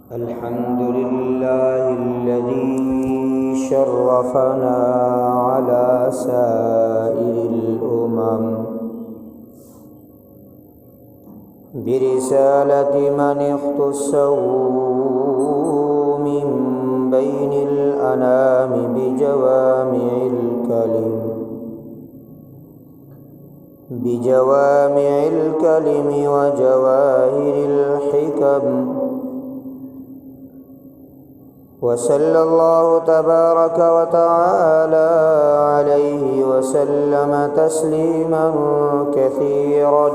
الحمد لله الذي شرفنا على سائر الأمم برسالة من اختصوا من بين الأنام بجوامع الكلم وجواهر الحكم. وصلى الله تبارك وتعالى عليه وسلم تسليما كثيرا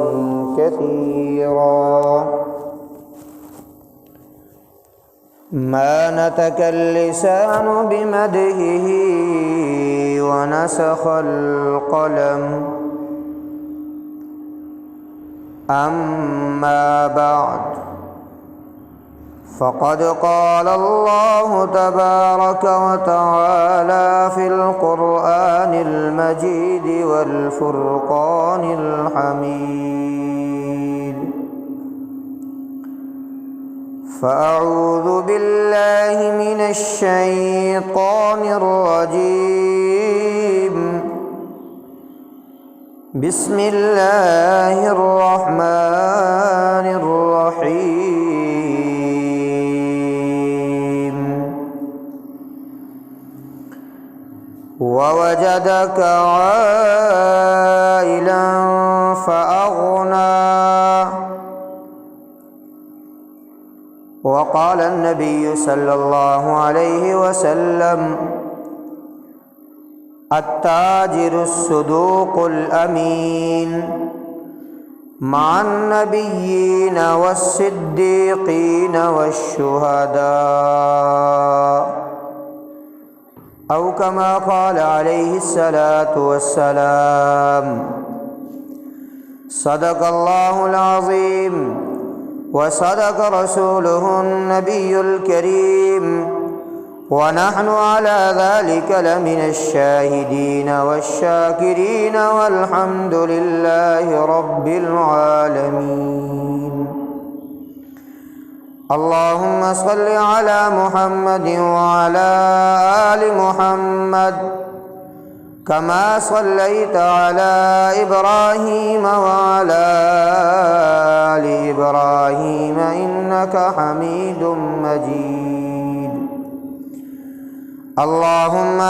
ما نطق اللسان بمدحه ونسخ القلم. أما بعد، فقد قال الله تبارك وتعالى في القرآن المجيد والفرقان الحميد: فأعوذ بالله من الشيطان الرجيم. بسم الله الرحمن الرحيم. ووجدك عائلا فأغنى. وقال النبي صلى الله عليه وسلم: التاجر الصدوق الأمين مع النبيين والصديقين والشهداء، أو كما قال عليه الصلاة والسلام. صدق الله العظيم وصدق رسوله النبي الكريم، ونحن على ذلك لمن الشاهدين والشاكرين، والحمد لله رب العالمين. اللهم صل على محمد وعلى آل محمد كما صليت على إبراهيم وعلى آل إبراهيم إنك حميد مجيد. اللهم